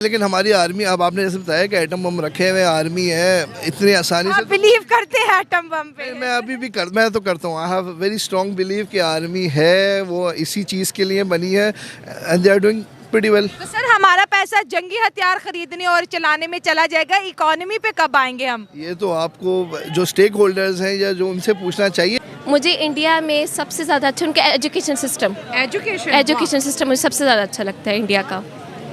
लेकिन हमारी आर्मी, अब आपने जैसे बताया कि एटम बम रखे हुए आर्मी है, इतनी आसानी से आप बिलीव करते हैं एटम बम पे? मैं अभी भी मैं तो करता हूँ। I have very strong believe कि आर्मी है वो इसी चीज़ के लिए बनी है and they are doing pretty well. तो सर हमारा पैसा जंगी हथियार खरीदने और चलाने में चला जाएगा, इकोनॉमी पे कब आएंगे हम? ये तो आपको जो स्टेक होल्डर्स हैं या जो उनसे पूछना चाहिए। मुझे इंडिया में सबसे ज़्यादा अच्छा उनका एजुकेशन सिस्टम मुझे सबसे ज़्यादा अच्छा लगता है इंडिया का।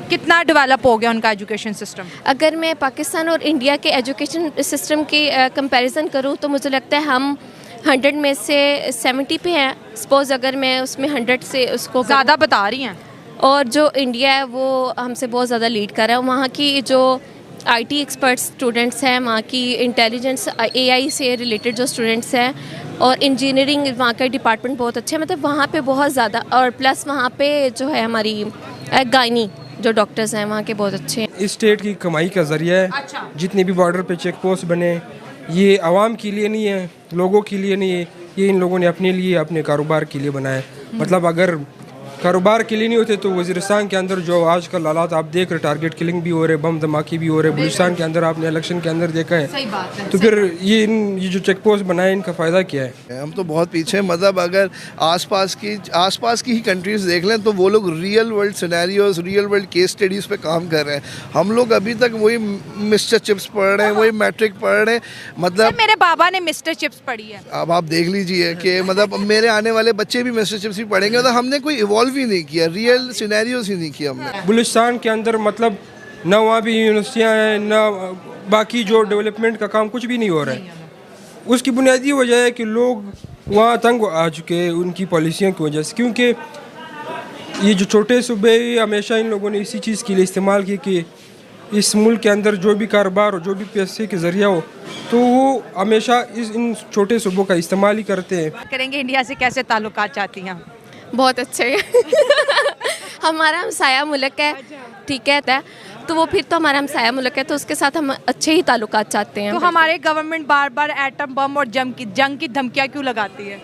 कितना डेवलप हो गया उनका एजुकेशन सिस्टम? अगर मैं पाकिस्तान और इंडिया के एजुकेशन सिस्टम के कंपैरिजन करूँ तो मुझे लगता है हम 100 में से 70 पे हैं। सपोज़ अगर मैं उसमें 100 से उसको ज़्यादा बता रही हैं। और जो इंडिया है वो हमसे बहुत ज़्यादा लीड कर रहा है। वहाँ की जो आईटी एक्सपर्ट स्टूडेंट्स हैं, वहाँ की इंटेलिजेंस एआई से रिलेटेड जो स्टूडेंट्स हैं और इंजीनियरिंग वहाँ का डिपार्टमेंट बहुत अच्छा है। मतलब वहाँ पे बहुत ज़्यादा, और प्लस वहाँ पे जो है हमारी गायनी जो डॉक्टर्स हैं वहाँ के बहुत अच्छे हैं। इस स्टेट की कमाई का जरिया है। अच्छा। जितने भी बॉर्डर पे चेक पोस्ट बने, ये आवाम के लिए नहीं है, लोगों के लिए नहीं है, ये इन लोगों ने अपने लिए, अपने कारोबार के लिए बनाया है। मतलब अगर कारोबार के लिए नहीं होते तो वज़ीरिस्तान के अंदर जो आजकल हालात आप देख रहे, टारगेट किलिंग भी हो रहे, बम धमाके भी हो रहे, बलूचिस्तान के अंदर आपने इलेक्शन के अंदर देखा है। सही बात है। तो फिर ये जो चेक पोस्ट बनाए इनका फ़ायदा क्या है? हम तो बहुत पीछे हैं। मतलब अगर आसपास की ही कंट्रीज देख लें तो वो लोग real world scenarios, real world case studies पे काम कर रहे हैं। हम लोग अभी तक वही मिस्टर चिप्स पढ़ रहे हैं, वही मैट्रिक पढ़ रहे हैं। मतलब मेरे बाबा ने मिस्टर चिप्स पढ़ी है। अब आप देख लीजिए कि मतलब मेरे आने वाले बच्चे भी मिस्टर चिप्स ही पढ़ेंगे। मतलब हमने कोई इवॉल्व ही नहीं किया, रियल सिनेरियोज ही नहीं किया हमने। बलूचिस्तान के अंदर मतलब न वहाँ भी यूनिवर्सिटियाँ हैं, न बाकी जो डेवलपमेंट का काम कुछ भी नहीं हो रहा है। उसकी बुनियादी वजह है कि लोग वहाँ तंग आ चुके हैं उनकी पॉलिसियों की वजह से, क्योंकि ये जो छोटे सूबे हमेशा इन लोगों ने इसी चीज़ के लिए इस्तेमाल की कि इस मुल्क के अंदर जो भी कारोबार हो, जो भी पैसे के ज़रिया हो, तो वो हमेशा इन छोटे सूबों का इस्तेमाल ही करते हैं। करेंगे इंडिया से कैसे ताल्लुकात चाहती हैं? बहुत अच्छे हमारा हमसाया मुल्क है, ठीक है, तो वो फिर तो हमारा हमसाया मुल्क है तो उसके साथ हम अच्छे ही ताल्लुकात चाहते हैं। तो हमारे गवर्नमेंट बार बार एटम बम और जंग की धमकियां क्यों लगाती है?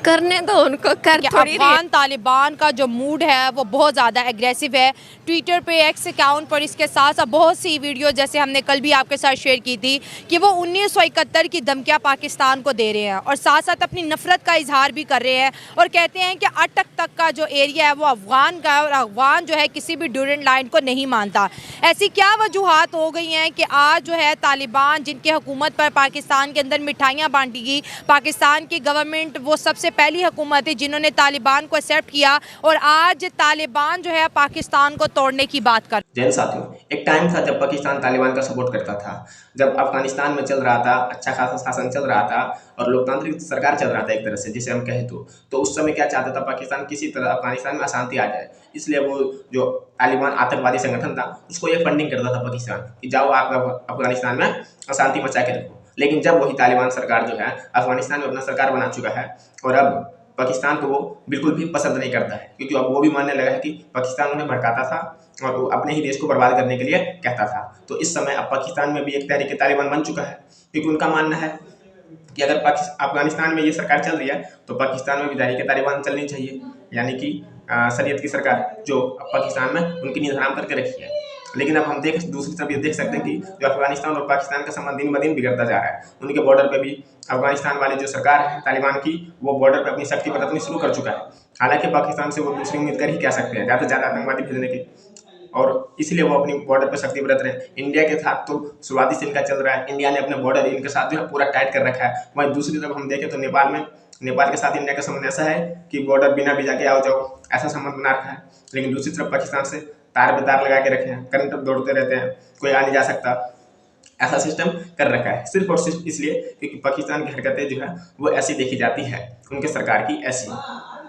करने दो उनको, कर थोड़ी अफगान तालिबान का जो मूड है वो बहुत ज़्यादा एग्रेसिव है। ट्विटर पे, एक्स अकाउंट पर, इसके साथ साथ बहुत सी वीडियो जैसे हमने कल भी आपके साथ शेयर की थी कि वो 1971 की धमकियां पाकिस्तान को दे रहे हैं और साथ साथ अपनी नफरत का इजहार भी कर रहे हैं और कहते हैं कि अटक तक का जो एरिया है वो अफगान का है और अफगान जो है किसी भी ड्यूरेंट लाइन को नहीं मानता। ऐसी क्या वजूहात हो गई हैं कि आज जो है तालिबान जिनकी हुकूमत पर पाकिस्तान के अंदर मिठाइयाँ बांटी गई, पाकिस्तान की गवर्नमेंट वो सबसे पहली हुकूमत है जिन्होंने तालिबान को एक्सेप्ट किया और आज तालिबान जो है पाकिस्तान को तोड़ने की बात कर। जैन साथियों, एक टाइम था जब पाकिस्तान तालिबान का सपोर्ट करता था, जब अफगानिस्तान में चल रहा था, अच्छा खासा शासन चल रहा था और लोकतांत्रिक सरकार चल रहा था एक तरह से, जिसे हम कहें तो उस समय क्या चाहता था पाकिस्तान, किसी तरह अफगानिस्तान में अशांति आ जाए। इसलिए वो जो तालिबान आतंकवादी संगठन था उसको ये फंडिंग करता था पाकिस्तान कि जाओ आप अफगानिस्तान में अशांति मचा के रखो। लेकिन जब वही तालिबान सरकार जो है अफगानिस्तान में अपना सरकार बना चुका है और अब पाकिस्तान को वो बिल्कुल भी पसंद नहीं करता है, क्योंकि अब वो भी मानने लगा है कि पाकिस्तान उन्हें भड़काता था और वो अपने ही देश को बर्बाद करने के लिए कहता था। तो इस समय अब पाकिस्तान में भी एक तहरीक तालिबान बन चुका है, क्योंकि उनका मानना है कि अगर अफगानिस्तान में ये सरकार चल रही है तो पाकिस्तान में भी तहरीक तालिबान चलनी चाहिए, यानी कि शरीयत की सरकार जो पाकिस्तान में उनकी नींद हराम करके रखी है। लेकिन अब हम दूसरी तरफ ये देख सकते हैं कि जो अफगानिस्तान और पाकिस्तान का संबंध दिन ब दिन बिगड़ता जा रहा है। उनके बॉर्डर पे भी अफगानिस्तान वाली जो सरकार है तालिबान की, वो बॉर्डर पे अपनी शक्ति बरतनी शुरू कर चुका है। हालांकि पाकिस्तान से वो दूसरी उम्मीद कर ही क्या सकते हैं, ज़्यादा से ज़्यादा आतंकवादी भेजने की, और इसलिए वो अपनी बॉर्डर पर शक्ति बरत रहे हैं। इंडिया के साथ तो शुरुआती से इनका चल रहा है, इंडिया ने अपने बॉर्डर इनके साथ जो है पूरा टाइट कर रखा है। वहीं दूसरी तरफ हम देखें तो नेपाल के साथ इंडिया का संबंध ऐसा है कि बॉर्डर बिना वीजा के आओ जाओ, ऐसा संबंध बना रखा है। लेकिन दूसरी तरफ पाकिस्तान से तार पे तार लगा के रखे हैं, करंट अब दौड़ते रहते हैं, कोई आ नहीं जा सकता, ऐसा सिस्टम कर रखा है। सिर्फ और सिर्फ इसलिए क्योंकि पाकिस्तान की हरकतें जो है वो ऐसी देखी जाती है, उनके सरकार की ऐसी।